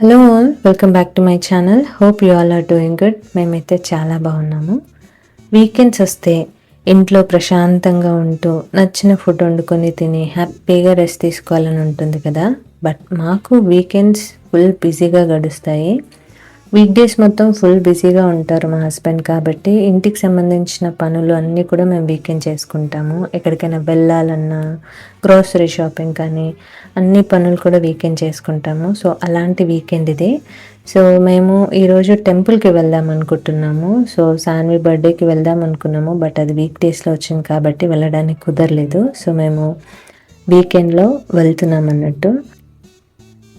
Hello all, welcome back to my channel. Hope you all are doing good. మేమైతే చాలా బాగున్నాము. Weekends వస్తే ఇంట్లో ప్రశాంతంగా ఉంటూ నచ్చిన ఫుడ్ వండుకొని తిని హ్యాపీగా రెస్ట్ తీసుకోవాలని ఉంటుంది కదా. బట్ మాకు వీకెండ్స్ ఫుల్ బిజీగా గడుస్తాయి. వీక్ డేస్ మొత్తం ఫుల్ బిజీగా ఉంటారు మా హస్బెండ్, కాబట్టి ఇంటికి సంబంధించిన పనులు అన్నీ కూడా మేము వీకెండ్ చేసుకుంటాము. ఎక్కడికైనా వెళ్ళాలన్నా, గ్రోసరీ షాపింగ్ కానీ అన్ని పనులు కూడా వీకెండ్ చేసుకుంటాము. సో అలాంటి వీకెండ్ ఇది. సో మేము ఈరోజు టెంపుల్కి వెళ్దాం అనుకుంటున్నాము. సో సాన్వి బర్త్డేకి వెళ్దాం అనుకున్నాము, బట్ అది వీక్ డేస్లో వచ్చింది కాబట్టి వెళ్ళడానికి కుదరలేదు. సో మేము వీకెండ్లో వెళ్తున్నాం అన్నట్టు.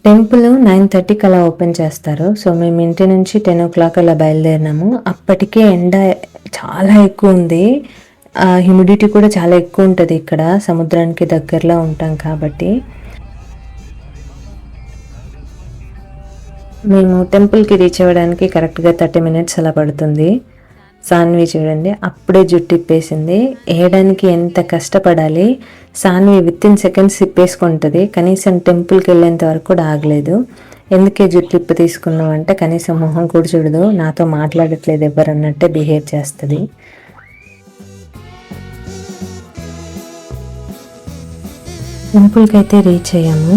టెంపుల్ 9:30కి అలా ఓపెన్ చేస్తారు. సో మేము ఇంటి నుంచి 10 o'clock అలా బయలుదేరినాము. అప్పటికే ఎండ చాలా ఎక్కువ ఉంది, హ్యూమిడిటీ కూడా చాలా ఎక్కువ ఉంటుంది. ఇక్కడ సముద్రానికి దగ్గరలో ఉంటాం కాబట్టి మేము టెంపుల్కి రీచ్ అవ్వడానికి కరెక్ట్గా 30 minutes అలా పడుతుంది. సాన్వి చూడండి, అప్పుడే జుట్టు ఇప్పేసింది. వేయడానికి ఎంత కష్టపడాలి. సాన్వి వితిన్ సెకండ్స్ ఇప్పేసుకుంటుంది. కనీసం టెంపుల్కి వెళ్ళేంత వరకు కూడా ఆగలేదు. ఎందుకే జుట్టు ఇప్ప తీసుకున్నాం అంటే కనీసం మొహం కూడా చూడదు, నాతో మాట్లాడట్లేదు ఎవరు అన్నట్టే బిహేవ్ చేస్తుంది. టెంపుల్కి అయితే రీచ్ అయ్యాము.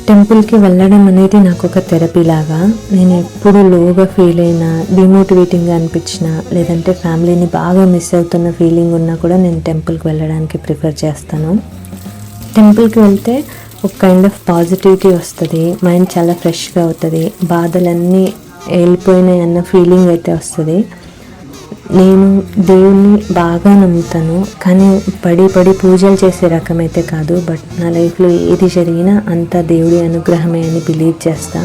టెంపుల్కి వెళ్ళడం అనేది నాకు ఒక థెరపీ లాగా. నేను ఎప్పుడు లోగా ఫీల్ అయినా, డిమోటివేటింగ్గా అనిపించినా, లేదంటే ఫ్యామిలీని బాగా మిస్ అవుతున్న ఫీలింగ్ ఉన్నా కూడా నేను టెంపుల్కి వెళ్ళడానికి ప్రిఫర్ చేస్తాను. టెంపుల్కి వెళ్తే ఒక కైండ్ ఆఫ్ పాజిటివిటీ వస్తుంది, మైండ్ చాలా ఫ్రెష్గా అవుతుంది, బాధలన్నీ వెళ్ళిపోయినాయి అన్న ఫీలింగ్ అయితే వస్తుంది. నేను దేవుణ్ణి బాగా నమ్ముతాను, కానీ పడి పూజలు చేసే రకం అయితే కాదు. బట్ నా లైఫ్లో ఏది జరిగినా అంతా దేవుడి అనుగ్రహమే అని బిలీవ్ చేస్తా.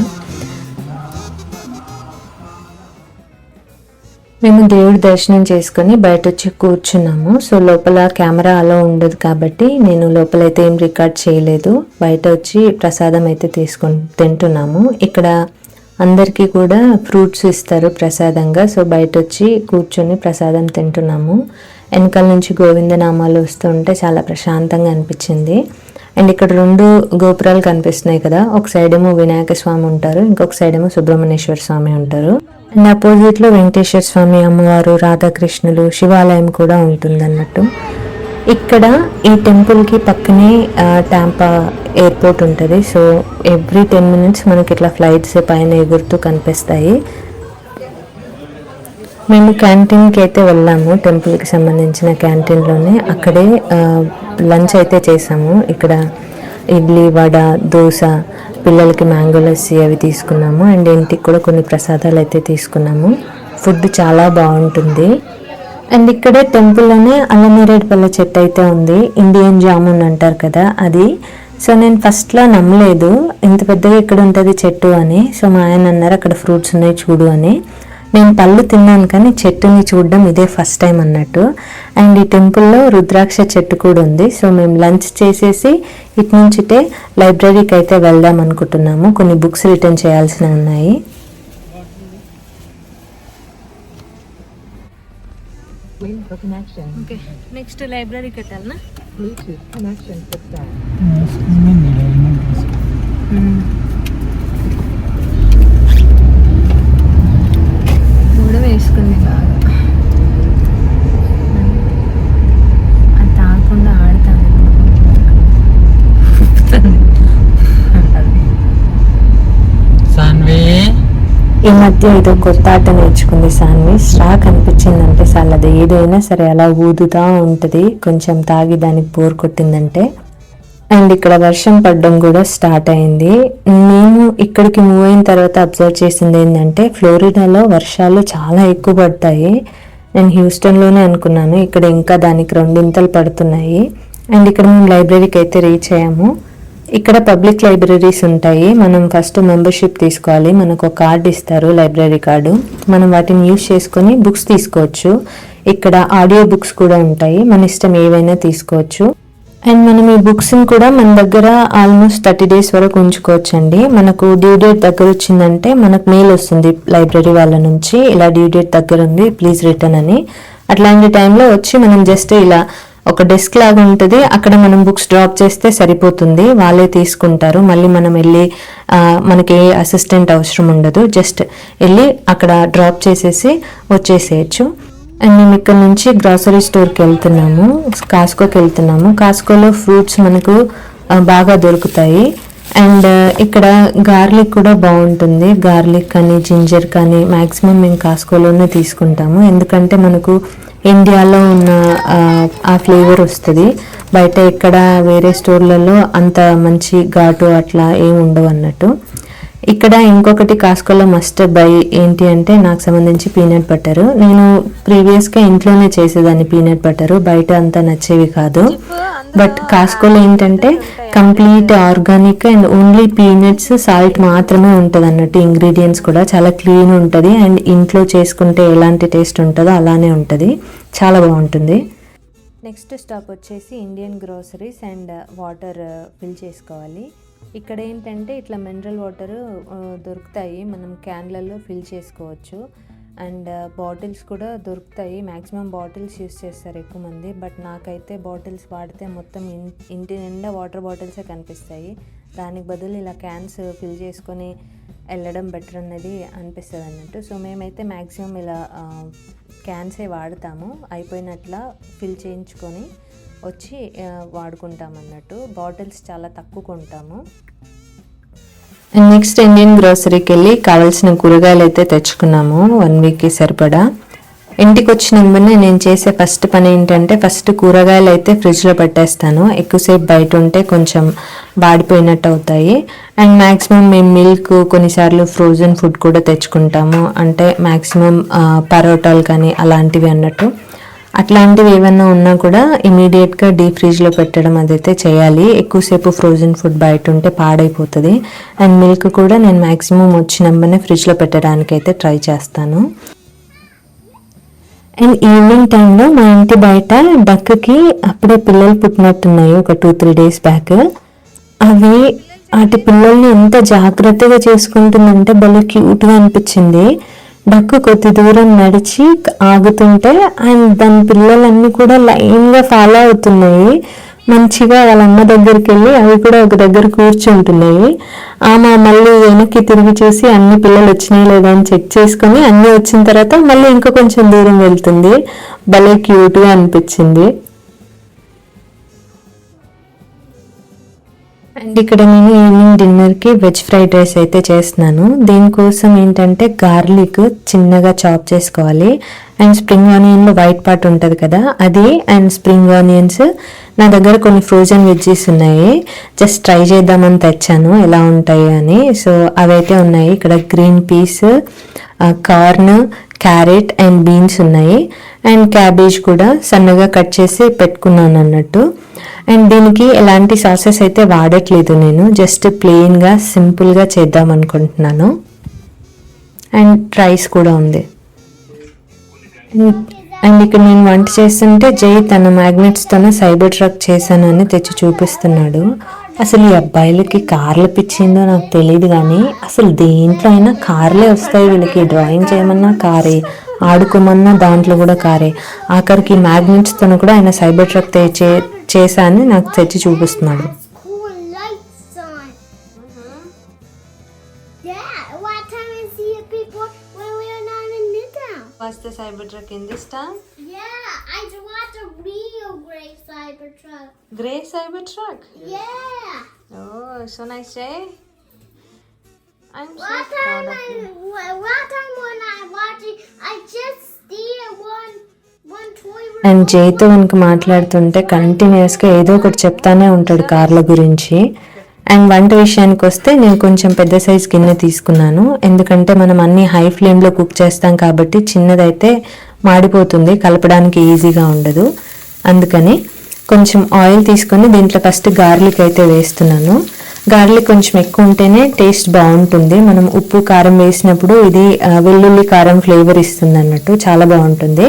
మేము దేవుడి దర్శనం చేసుకొని బయట వచ్చి కూర్చున్నాము. సో లోపల కెమెరా అలా ఉండదు కాబట్టి నేను లోపలైతే ఏం రికార్డ్ చేయలేదు. బయట వచ్చి ప్రసాదం అయితే తింటున్నాము. ఇక్కడ అందరికీ కూడా ఫ్రూట్స్ ఇస్తారు ప్రసాదంగా. సో బయట వచ్చి కూర్చొని ప్రసాదం తింటున్నాము. వెనకాల నుంచి గోవిందనామాలు వస్తూ ఉంటే చాలా ప్రశాంతంగా అనిపించింది. అండ్ ఇక్కడ 2 గోపురాలు కనిపిస్తున్నాయి కదా. ఒక సైడ్ ఏమో వినాయక స్వామి ఉంటారు, ఇంకొక సైడ్ ఏమో సుబ్రహ్మణ్యేశ్వర స్వామి ఉంటారు. అండ్ అపోజిట్లో వెంకటేశ్వర స్వామి, అమ్మవారు, రాధాకృష్ణులు, శివాలయం కూడా ఉంటుంది అన్నట్టు. ఇక్కడ ఈ టెంపుల్కి పక్కనే టాంపా ఎయిర్పోర్ట్ ఉంటుంది. సో ఎవ్రీ 10 minutes మనకి ఇట్లా ఫ్లైట్స్ పైన ఎగురుతూ కనిపిస్తాయి. మేము క్యాంటీన్కి అయితే వెళ్ళాము, టెంపుల్కి సంబంధించిన క్యాంటీన్లోనే. అక్కడే లంచ్ అయితే చేసాము. ఇక్కడ ఇడ్లీ, వడ, దోశ, పిల్లలకి మ్యాంగో లస్సీ అవి తీసుకున్నాము. అండ్ ఇంటికి కూడా కొన్ని ప్రసాదాలు అయితే తీసుకున్నాము. ఫుడ్ చాలా బాగుంటుంది. అండ్ ఇక్కడే టెంపుల్లోనే అల్లనేరేడు పళ్ళ చెట్టు అయితే ఉంది, ఇండియన్ జామున్ అంటారు కదా అది. సో నేను ఫస్ట్లో నమ్మలేదు ఇంత పెద్దగా ఇక్కడ ఉంటుంది చెట్టు అని. సో మా ఆయన అన్నారు అక్కడ ఫ్రూట్స్ ఉన్నాయి చూడు అని. నేను పళ్ళు తిన్నాను కానీ చెట్టుని చూడడం ఇదే ఫస్ట్ టైం అన్నట్టు. అండ్ ఈ టెంపుల్లో రుద్రాక్ష చెట్టు కూడా ఉంది. సో మేము లంచ్ చేసేసి ఇటు నుంచిటే లైబ్రరీకి అయితే వెళ్దాం అనుకుంటున్నాము. కొన్ని బుక్స్ రిటర్న్ చేయాల్సినవి ఉన్నాయి. Okay. Next library కట్టాలనా? Bluetooth connection success. కూడా వేసుకుంది బాగా. అది తాగకుండా ఆడతాను. సాన్వి ఈ మధ్య ఏదో కొత్త ఆట నేర్చుకుంది సాన్వి. స్ట్రా కనిపించిందంటే చాలా, అది ఏదైనా సరే అలా ఊదుతా ఉంటుంది. కొంచెం తాగి దానికి బోర్ కొట్టిందంటే. అండ్ ఇక్కడ వర్షం పడడం కూడా స్టార్ట్ అయింది. నేను ఇక్కడికి మూవ్ అయిన తర్వాత అబ్జర్వ్ చేసింది ఏంటంటే ఫ్లోరిడాలో వర్షాలు చాలా ఎక్కువ పడతాయి. నేను హ్యూస్టన్లోనే అనుకున్నాను, ఇక్కడ ఇంకా దానికి 2 పడుతున్నాయి. అండ్ ఇక్కడ మేము లైబ్రరీకి అయితే రీచ్ అయ్యాము. ఇక్కడ పబ్లిక్ లైబ్రరీస్ ఉంటాయి. మనం ఫస్ట్ మెంబర్షిప్ తీసుకోవాలి. మనకు ఒక కార్డు ఇస్తారు, లైబ్రరీ కార్డు. మనం వాటిని యూజ్ చేసుకొని బుక్స్ తీసుకోవచ్చు. ఇక్కడ ఆడియో బుక్స్ కూడా ఉంటాయి, మన ఇష్టం ఏవైనా తీసుకోవచ్చు. అండ్ మనం ఈ బుక్స్ని కూడా మన దగ్గర ఆల్మోస్ట్ 30 days వరకు ఉంచుకోవచ్చండి. మనకు డ్యూ డేట్ దగ్గర వచ్చిందంటే మనకు మెయిల్ వస్తుంది లైబ్రరీ వాళ్ళ నుంచి, ఇలా డ్యూ డేట్ దగ్గర ఉంది ప్లీజ్ రిటర్న్ అని. అట్లాంటి టైంలో వచ్చి మనం జస్ట్ ఇలా ఒక డెస్క్ లాగా ఉంటుంది, అక్కడ మనం బుక్స్ డ్రాప్ చేస్తే సరిపోతుంది, వాళ్ళే తీసుకుంటారు. మళ్ళీ మనం వెళ్ళి మనకి ఏ అసిస్టెంట్ అవసరం ఉండదు, జస్ట్ వెళ్ళి అక్కడ డ్రాప్ చేసేసి వచ్చేసేయచ్చు. అండ్ మేము ఇక్కడ నుంచి గ్రాసరీ స్టోర్కి వెళ్తున్నాము, కాస్కోకి వెళ్తున్నాము. కాస్కోలో ఫ్రూట్స్ మనకు బాగా దొరుకుతాయి. అండ్ ఇక్కడ గార్లిక్ కూడా బాగుంటుంది, గార్లిక్ కానీ జింజర్ కానీ మ్యాక్సిమం మేము కాస్కోలోనే తీసుకుంటాము, ఎందుకంటే మనకు ఇండియాలో ఉన్న ఆ ఫ్లేవర్ వస్తుంది. బయట ఎక్కడ వేరే స్టోర్లలో అంత మంచి ఘాటు అట్లా ఏమి ఉండవు అన్నట్టు. ఇక్కడ ఇంకొకటి కాస్కోలో మస్ట్ బై ఏంటి అంటే నాకు సంబంధించి పీనట్ బటర్. నేను ప్రీవియస్గా ఇంట్లోనే చేసేదాన్ని పీనట్ బటర్, బయట అంతా నచ్చేవి కాదు. బట్ కాస్కోలో ఏంటంటే complete organic and only peanuts, salt మాత్రమే ఉంటుంది అన్నట్టు. ఇంగ్రీడియంట్స్ కూడా చాలా క్లీన్ ఉంటుంది అండ్ ఇంట్లో చేసుకుంటే ఎలాంటి టేస్ట్ ఉంటుందో అలానే ఉంటుంది, చాలా బాగుంటుంది. నెక్స్ట్ స్టాప్ వచ్చేసి Indian groceries and water fill చేసుకోవాలి. ఇక్కడ ఏంటంటే ఇట్లా మినరల్ వాటర్ దొరుకుతాయి, మనం క్యాన్లలో ఫిల్ చేసుకోవచ్చు. అండ్ బాటిల్స్ కూడా దొరుకుతాయి, మ్యాక్సిమం బాటిల్స్ యూస్ చేస్తారు ఎక్కువ మంది. బట్ నాకైతే బాటిల్స్ వాడితే మొత్తం ఇంటి నిండా వాటర్ బాటిల్సే కనిపిస్తాయి, దానికి బదులు ఇలా క్యాన్స్ ఫిల్ చేసుకొని వెళ్ళడం బెటర్ అన్నది అనిపిస్తుంది అన్నట్టు. సో మేమైతే మ్యాక్సిమం ఇలా క్యాన్సే వాడతాము, అయిపోయినట్లా ఫిల్ చేయించుకొని వచ్చి వాడుకుంటాం అన్నట్టు. బాటిల్స్ చాలా తక్కువ కొంటాము. నెక్స్ట్ ఇండియన్ గ్రోసరీకి వెళ్ళి కావాల్సిన కూరగాయలు అయితే తెచ్చుకున్నాము 1 వీక్కి సరిపడా. ఇంటికి వచ్చిన వెంటనే నేను చేసే ఫస్ట్ పని ఏంటంటే ఫస్ట్ కూరగాయలు అయితే ఫ్రిడ్జ్లో పెట్టేస్తాను, ఎక్కువసేపు బయట ఉంటే కొంచెం వాడిపోయినట్టు అవుతాయి. అండ్ మ్యాక్సిమం మేము మిల్క్, కొన్నిసార్లు ఫ్రోజన్ ఫుడ్ కూడా తెచ్చుకుంటాము, అంటే మ్యాక్సిమం పరోటాలు కానీ అలాంటివి అన్నట్టు. అట్లాంటివి ఏమన్నా ఉన్నా కూడా ఇమీడియట్గా డీప్ ఫ్రిడ్జ్లో పెట్టడం అదైతే చేయాలి, ఎక్కువసేపు ఫ్రోజన్ ఫుడ్ బయట ఉంటే పాడైపోతుంది. అండ్ మిల్క్ కూడా నేను మ్యాక్సిమం వచ్చినమ్మనే ఫ్రిడ్జ్లో పెట్టడానికి అయితే ట్రై చేస్తాను. అండ్ ఈవినింగ్ టైంలో మా ఇంటి బయట డక్కి అప్పుడే పిల్లలు పుట్టినట్టున్నాయి, ఒక 2-3 డేస్ బ్యాక్. అవి వాటి పిల్లల్ని ఎంత జాగ్రత్తగా చేసుకుంటుందంటే భలే క్యూట్గా అనిపించింది. డక్కు కొద్ది దూరం నడిచి ఆగుతుంటే అండ్ దాని పిల్లలన్నీ కూడా లైన్గా ఫాలో అవుతున్నాయి. మంచిగా వాళ్ళ అమ్మ దగ్గరికి వెళ్ళి అవి కూడా ఒక దగ్గర కూర్చుంటున్నాయి. ఆమె మళ్ళీ వెనక్కి తిరిగి చూసి అన్ని పిల్లలు వచ్చినాయి లేదా అని చెక్ చేసుకొని అన్నీ వచ్చిన తర్వాత మళ్ళీ ఇంకా కొంచెం దూరం వెళ్తుంది. భలే క్యూట్గా అనిపించింది. అండ్ ఇక్కడ నేను ఈవినింగ్ డిన్నర్కి వెజ్ ఫ్రైడ్ రైస్ అయితే చేస్తున్నాను. దీనికోసం ఏంటంటే గార్లిక్ చిన్నగా చాప్ చేసుకోవాలి అండ్ స్ప్రింగ్ ఆనియన్లో వైట్ పార్ట్ ఉంటుంది కదా అది, అండ్ స్ప్రింగ్ ఆనియన్స్. నా దగ్గర కొన్ని ఫ్రోజన్ వెజ్జీస్ ఉన్నాయి, జస్ట్ ట్రై చేద్దామని తెచ్చాను ఎలా ఉంటాయి అని. సో అవైతే ఉన్నాయి. ఇక్కడ green peas, corn, carrot and beans ఉన్నాయి. అండ్ క్యాబేజ్ కూడా సన్నగా కట్ చేసి పెట్టుకున్నాను అన్నట్టు. అండ్ దీనికి ఎలాంటి సాసెస్ అయితే వాడట్లేదు నేను, జస్ట్ ప్లెయిన్గా సింపుల్గా చేద్దాం అనుకుంటున్నాను. అండ్ రైస్ కూడా ఉంది. అండ్ ఇక్కడ నేను వంట చేస్తుంటే జై తన మ్యాగ్నెట్స్తోనే సైబర్ ట్రక్ చేశాను అని తెచ్చి చూపిస్తున్నాడు. అసలు ఈ అబ్బాయిలకి కార్లు పిచ్చిందో నాకు తెలియదు, కానీ అసలు దేంట్లో అయినా కార్లే వస్తాయి వీళ్ళకి. డ్రాయింగ్ చేయమన్నా కారే, ఆడుకోమన్నా దాంట్లో కూడా కారే. ఆఖరికి మ్యాగ్నెట్స్తో కూడా ఆయన సైబర్ ట్రక్ చేశాను నాకు తెచ్చి చూపిస్తున్నాడు. Was the Cybertruck in this town? Yeah, I want a real gray Cybertruck. Grey Cybertruck? Yeah. Oh, so nice, Jay. I'm so What proud time of you. what time when I'm watching, I just see one toy. And జైతో మనకు మాట్లాడుతుంటే కంటిన్యూస్గా ఏదో ఒకటి చెప్తానే ఉంటాడు కార్ల గురించి. అండ్ వంట విషయానికి వస్తే నేను కొంచెం పెద్ద సైజ్ గిన్నె తీసుకున్నాను, ఎందుకంటే మనం అన్ని హై ఫ్లేమ్లో కుక్ చేస్తాం కాబట్టి చిన్నదైతే మాడిపోతుంది, కలపడానికి ఈజీగా ఉండదు. అందుకని కొంచెం ఆయిల్ తీసుకొని దీంట్లో ఫస్ట్ గార్లిక్ అయితే వేస్తున్నాను. గార్లిక్ కొంచెం ఎక్కువ ఉంటేనే టేస్ట్ బాగుంటుంది. మనం ఉప్పు కారం వేసినప్పుడు ఇది వెల్లుల్లి కారం ఫ్లేవర్ ఇస్తుంది అన్నట్టు, చాలా బాగుంటుంది.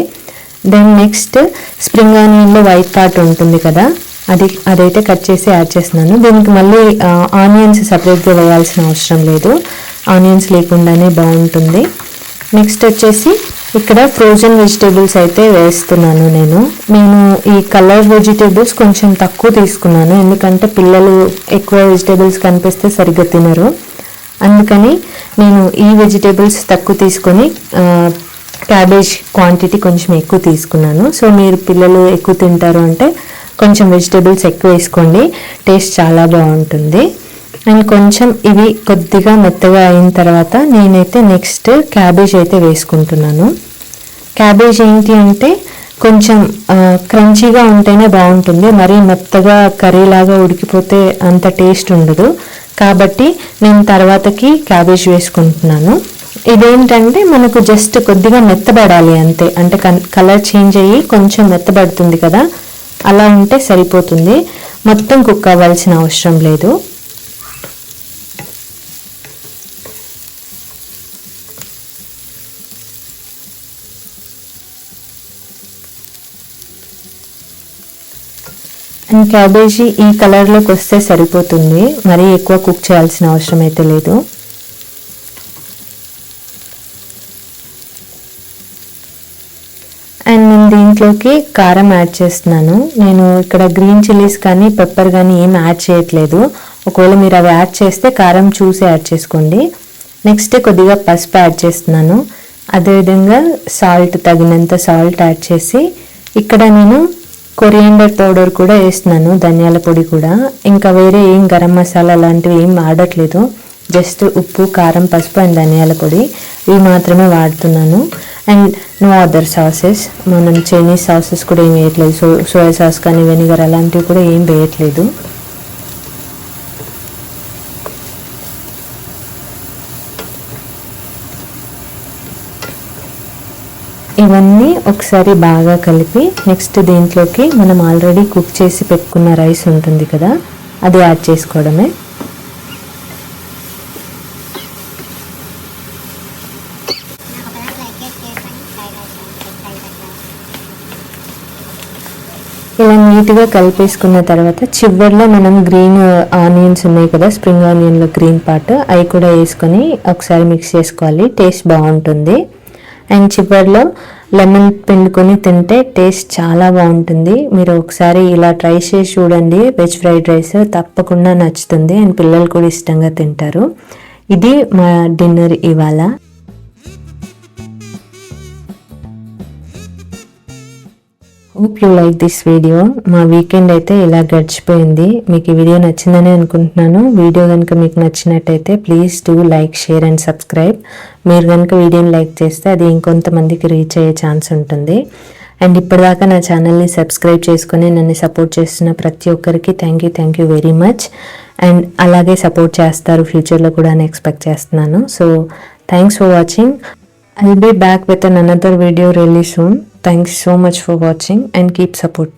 దెన్ నెక్స్ట్ స్ప్రింగ్ ఆనియన్లో వైట్ పార్ట్ ఉంటుంది కదా, అదైతే కట్ చేసి యాడ్ చేస్తున్నాను. దీనికి మళ్ళీ ఆనియన్స్ సపరేట్గా వేయాల్సిన అవసరం లేదు, ఆనియన్స్ లేకుండానే బాగుంటుంది. నెక్స్ట్ వచ్చేసి ఇక్కడ ఫ్రోజన్ వెజిటేబుల్స్ అయితే వేస్తున్నాను నేను ఈ కలర్ వెజిటేబుల్స్ కొంచెం తక్కువ తీసుకున్నాను, ఎందుకంటే పిల్లలు ఎక్కువ వెజిటేబుల్స్ కనిపిస్తే సరిగ్గా తినరు. అందుకని నేను ఈ వెజిటేబుల్స్ తక్కువ తీసుకొని క్యాబేజ్ క్వాంటిటీ కొంచెం ఎక్కువ తీసుకున్నాను. సో మీరు పిల్లలు ఎక్కువ తింటారు అంటే కొంచెం వెజిటేబుల్స్ ఎక్కువ వేసుకోండి, టేస్ట్ చాలా బాగుంటుంది. అండ్ కొంచెం ఇవి కొద్దిగా మెత్తగా అయిన తర్వాత నేనైతే నెక్స్ట్ క్యాబేజ్ అయితే వేసుకుంటున్నాను. క్యాబేజ్ ఏంటి అంటే కొంచెం క్రంచీగా ఉంటేనే బాగుంటుంది, మరీ మెత్తగా కర్రీలాగా ఉడికిపోతే అంత టేస్ట్ ఉండదు. కాబట్టి నేను తర్వాతకి క్యాబేజ్ వేసుకుంటున్నాను. ఇదేంటంటే మనకు జస్ట్ కొద్దిగా మెత్తబడాలి అంతే, అంటే కలర్ చేంజ్ అయ్యి కొంచెం మెత్తబడుతుంది కదా, అలా ఉంటే సరిపోతుంది. మొత్తం కుక్ అవ్వాల్సిన అవసరం లేదు. అండ్ క్యాబేజీ ఈ కలర్లోకి వస్తే సరిపోతుంది, మరీ ఎక్కువ కుక్ చేయాల్సిన అవసరం అయితే లేదు. అండ్ నేను దీంట్లోకి కారం యాడ్ చేస్తున్నాను. నేను ఇక్కడ గ్రీన్ చిల్లీస్ కానీ పెప్పర్ కానీ ఏం యాడ్ చేయట్లేదు. ఒకవేళ మీరు అవి యాడ్ చేస్తే కారం చూసి యాడ్ చేసుకోండి. నెక్స్ట్ కొద్దిగా పసుపు యాడ్ చేస్తున్నాను, అదేవిధంగా సాల్ట్ తగినంత సాల్ట్ యాడ్ చేసి ఇక్కడ నేను కొరియాండర్ పౌడర్ కూడా వేస్తున్నాను, ధనియాల పొడి కూడా. ఇంకా వేరే ఏం గరం మసాలా లాంటివి ఏం వాడట్లేదు, జస్ట్ ఉప్పు, కారం, పసుపు అండ్ ధనియాల పొడి ఇవి మాత్రమే వాడుతున్నాను. అండ్ నో అదర్ సాసెస్, మనం చైనీస్ సాసెస్ కూడా ఏం వేయట్లేదు, సోయా సాస్ కానీ వెనిగర్ అలాంటివి కూడా ఏం వేయట్లేదు. ఇవన్నీ ఒకసారి బాగా కలిపి నెక్స్ట్ దీంట్లోకి మనం ఆల్రెడీ కుక్ చేసి పెట్టుకున్న రైస్ ఉంటుంది కదా, అది యాడ్ చేసుకోవడమే. ఇలా నీట్గా కలిపేసుకున్న తర్వాత చివరిలో మనం గ్రీన్ ఆనియన్స్ ఉన్నాయి కదా, స్ప్రింగ్ ఆనియన్లో గ్రీన్ పార్ట్, అవి కూడా వేసుకొని ఒకసారి మిక్స్ చేసుకోవాలి, టేస్ట్ బాగుంటుంది. అండ్ చివరిలో లెమన్ పిండుకొని తింటే టేస్ట్ చాలా బాగుంటుంది. మీరు ఒకసారి ఇలా ట్రై చేసి చూడండి, వెజ్ ఫ్రైడ్ రైస్ తప్పకుండా నచ్చుతుంది అండ్ పిల్లలు కూడా ఇష్టంగా తింటారు. ఇది మా డిన్నర్ ఇవాళ. Hope you like this video. మా వీకెండ్ అయితే ఇలా గడిచిపోయింది. మీకు ఈ వీడియో నచ్చిందని అనుకుంటున్నాను. వీడియో కనుక మీకు నచ్చినట్టయితే please do like, share and subscribe. మీరు కనుక వీడియోని లైక్ చేస్తే అది ఇంకొంతమందికి రీచ్ అయ్యే ఛాన్స్ ఉంటుంది. అండ్ ఇప్పటిదాకా నా ఛానల్ని సబ్స్క్రైబ్ చేసుకొని నన్ను సపోర్ట్ చేస్తున్న ప్రతి ఒక్కరికి thank you very much. And అలాగే సపోర్ట్ చేస్తారు ఫ్యూచర్లో కూడా అని ఎక్స్పెక్ట్ చేస్తున్నాను. So thanks for watching. I'll be back with another video really soon. Thanks so much for watching and keep support.